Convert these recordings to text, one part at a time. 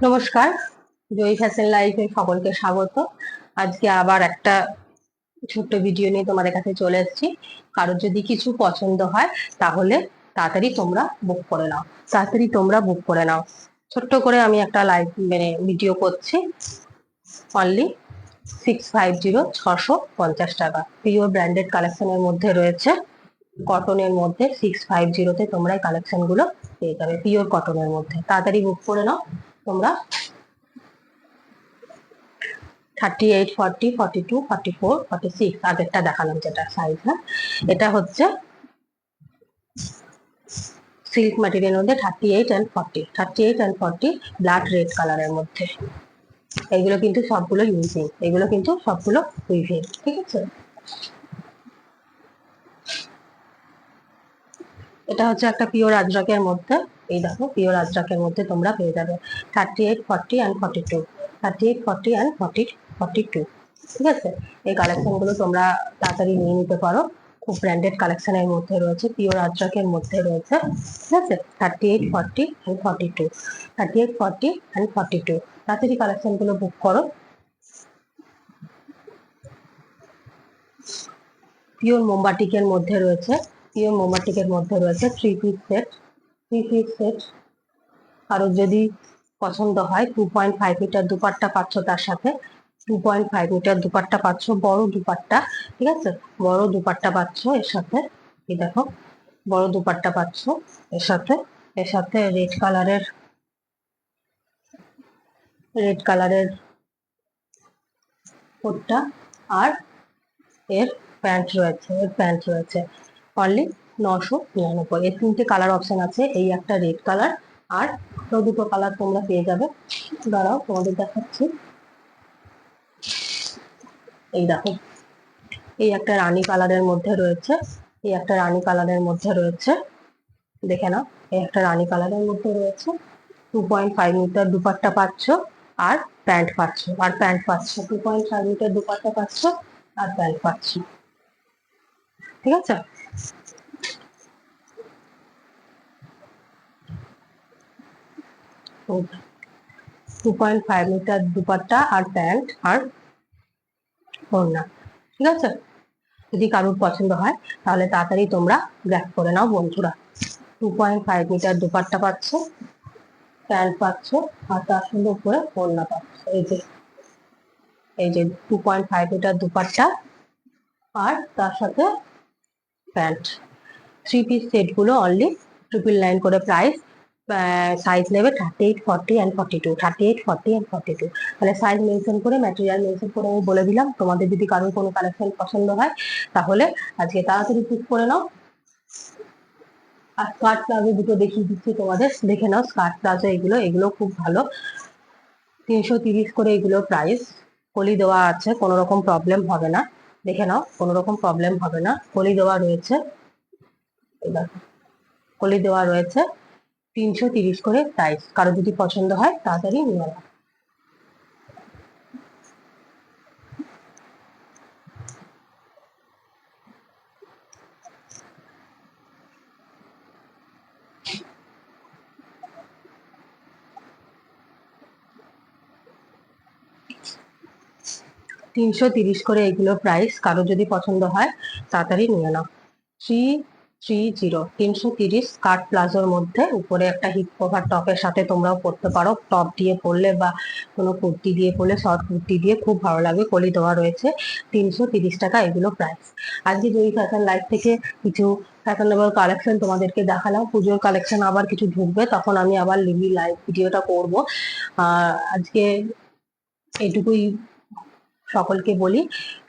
নমস্কার, জয়ী ফ্যাশন লাইফে সকলকে স্বাগত। আজকে আবার একটা ছোট্ট ভিডিও নিয়ে তোমাদের কাছে চলে এসেছি। কারোর যদি কিছু পছন্দ হয় তাহলে তাড়াতাড়ি তোমরা বুক করে নাও, তাড়াতাড়ি তোমরা বুক করে নাও। ছোট্ট করে আমি একটা লাইভ ভিডিও করছি। অনলি 650, 650 টাকা। পিওর ব্র্যান্ডেড কালেকশনের মধ্যে রয়েছে, কটনের মধ্যে 650-তে তোমরা এই কালেকশন গুলো পেয়ে যাবে, পিওর কটনের মধ্যে। তাড়াতাড়ি বুক করে নাও তোমরা। 38, 40, 42, 44, 46 আগেরটা দেখালাম যেটা সাইজ। হ্যাঁ, এটা হচ্ছে সিল্ক ম্যাটেরিয়ালের মধ্যে 38 and 40, 38 and 40 ব্লাড রেড কালারের মধ্যে। এইগুলো কিন্তু সবগুলো ইউজিং, এগুলো কিন্তু সবগুলো উইভিং, ঠিক আছে। এটা হচ্ছে একটা পিওর আজরাকের মধ্যে। এই দেখো, পিওর আজরাকের মধ্যে তোমরা পেয়ে যাবে 38, 40 and 42, 38, 40 and 42, ঠিক আছে। এই কালেকশন গুলো তোমরা তাড়াতাড়ি নিয়ে নিতে পারো। খুব ব্র্যান্ডেড কালেকশনের মধ্যে রয়েছে, পিওর আজরাকের মধ্যে রয়েছে, ঠিক আছে। 38, 40 and 42, 38, 40 and 42। তাড়াতাড়ি কালেকশন গুলো বুক করো। পিওর মোমবাটিকের মধ্যে রয়েছে, পিওর মোমবাটিকের মধ্যে রয়েছে 3 পিস সেট, 3 পিস সেট। কারোর যদি পছন্দ হয় 2.5 মিটার দুপাট্টা পাচ্ছ, তার সাথে 2.5 মিটার দুপাট্টা পাচ্ছ, বড় দুপাট্টা, ঠিক আছে। বড় দুপাট্টা পাচ্ছ এর সাথে। এই দেখো, বড় দুপাট্টা পাচ্ছ এর সাথে। এর সাথে রেড কালারের কোটটা, আর এর প্যান্ট রয়েছে, এর প্যান্ট রয়েছে। অনলি 999। এর 3টে কালার অপশন আছে, এই একটা রেড কালার, আর দুটো কালার তোমরা পেয়ে যাবে। দাঁড়াও তোমাদের দেখাচ্ছি। এই দেখো, এই একটা রানী কালারের মধ্যে রয়েছে, এই একটা রানী কালারের মধ্যে রয়েছে, দেখে নাও। এই একটা রানী কালারের মধ্যে রয়েছে। 2.5 মিটার দুপাট্টা পাচ্ছ, আর প্যান্ট পাচ্ছ, 2.5 মিটার দুপাট্টা পাচ্ছ, আর প্যান্ট পাচ্ছ, ঠিক আছে। 2.5 মিটার দুপাট্টা আর প্যান্ট আর ওড়না, ঠিক আছে। যদি কারোর পছন্দ হয় তাহলে তাড়াতাড়ি তোমরা গ্র্যাব করে নাও বন্ধুরা। 2.5 মিটার দুপাট্টা পাচ্ছ, প্যান্ট পাচ্ছ, আর তার সঙ্গে উপরে ওড়না পাচ্ছ। এই যে 2.5 মিটার দুপাট্টা আর তার সাথে প্যান্ট। 3 পিস সেট গুলো অনলি 999 করে প্রাইস। সাইজ নেবে 38, 40 and 42, 38, 40 and 42। মানে সাইজ মেনশন করে, ম্যাটেরিয়াল মেনশন করে আমি বলে দিলাম। তোমাদের যদি কারোর কোনো কালেকশন পছন্দ হয় তাহলে আজকে তাড়াতাড়ি বুক করে নাও। আর স্কার্ট প্লাজো দুটো দেখিয়ে দিচ্ছি তোমাদের, দেখে নাও। স্কার্ট প্লাজো এগুলো খুব ভালো। 330 করে এগুলো প্রাইস। কলি দেওয়া আছে, কোনো রকম প্রবলেম হবে না। দেখে নাও, কোনো রকম প্রবলেম হবে না। কলি দেওয়া রয়েছে, কলি দেওয়া রয়েছে। 330 করে প্রাইস। কারো যদি পছন্দ হয় তাড়াতাড়ি নিয়ে নাও। 330 করে এগুলো প্রাইস। কারো যদি পছন্দ হয় তাড়াতাড়ি নিয়ে নাও। 330, 330 স্কার্ট প্লাজোর মধ্যে। উপরে একটা হিপ কভার টপের সাথে তোমরাও পরতে পারো। টপ দিয়ে পরলে বা কোনো কুর্তি দিয়ে পরলে, শর্ট কুর্তি দিয়ে খুব ভালো লাগবে। কলি দেওয়া রয়েছে। 330 টাকা এগুলো প্রাইস। আজকে জয়ী ফ্যাশন লাইফ থেকে কিছু ফ্যাশনেবল কালেকশন তোমাদেরকে দেখালাম। পুজোর কালেকশন আবার কিছু ঢুকবে, তখন আমি আবার লাইভ ভিডিওটা করবো। আজকে এটুকুই সকলকে বলি।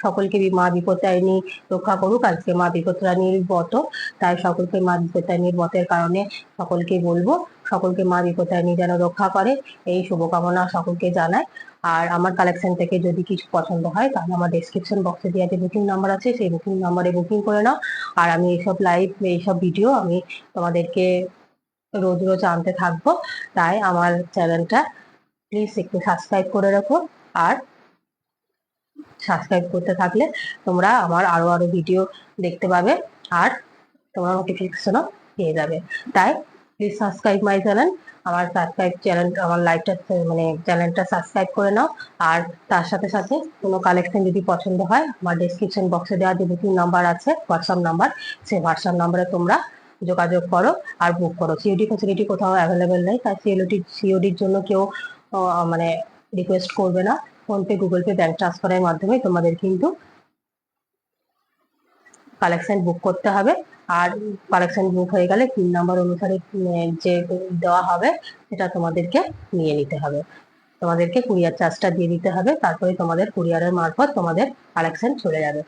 সকলকে মা বিপত্তারিণী রক্ষা করুক। আজকে মা বিপত্তারিণীর ব্রত, তাই সকলকে মা বিপত্তারিণীর ব্রতের কারণে সকলকে বলবো, সকলকে মা বিপত্তারিণী যেন রক্ষা করে, এই শুভকামনা সকলকে জানায়। আর আমার কালেকশন থেকে যদি কিছু পছন্দ হয় তাহলে আমার ডেসক্রিপশন বক্সে দেওয়া যে বুকিং নাম্বার আছে, সেই বুকিং নাম্বারে বুকিং করে নাও। আর আমি এইসব লাইভ, এইসব ভিডিও আমি তোমাদেরকে রোজ রোজ আনতে থাকবো। তাই আমার চ্যানেলটা প্লিজ একটু সাবস্ক্রাইব করে রাখো। আর সাবস্ক্রাইব করতে থাকলে তোমরা আমার আরো ভিডিও দেখতে পাবে, আর তোমরা নোটিফিকেশনও পেয়ে যাবে। তাই প্লিজ সাবস্ক্রাইব মাই চ্যানেল। আমার লাইভটা মানে চ্যানেলটা সাবস্ক্রাইব করে নাও। আর তার সাথে সাথে কোনো কালেকশন যদি পছন্দ হয়, আমার ডেসক্রিপশন বক্সে দেওয়া যে বুকিং নাম্বার আছে, হোয়াটসঅ্যাপ নাম্বার, সেই হোয়াটসঅ্যাপ নাম্বারে তোমরা যোগাযোগ করো আর বুক করো। সিওডি ফ্যাসিলিটি কোথাও অ্যাভেলেবেল নেই, তাই সিওডির জন্য কেউ মানে রিকোয়েস্ট করবে না। ফোনপে, গুগল পে, ব্যাংক ট্রান্সফারের মাধ্যমে তোমাদের কিন্তু কালেকশন বুক করতে হবে। আর কালেকশন বুক হয়ে গেলে পিন নাম্বার অনুসারে যে দেওয়া হবে সেটা তোমাদেরকে নিয়ে নিতে হবে। তোমাদেরকে কুরিয়ার চার্জটা দিয়ে দিতে হবে, তারপরে তোমাদের কুরিয়ারের মারফত তোমাদের কালেকশন চলে যাবে।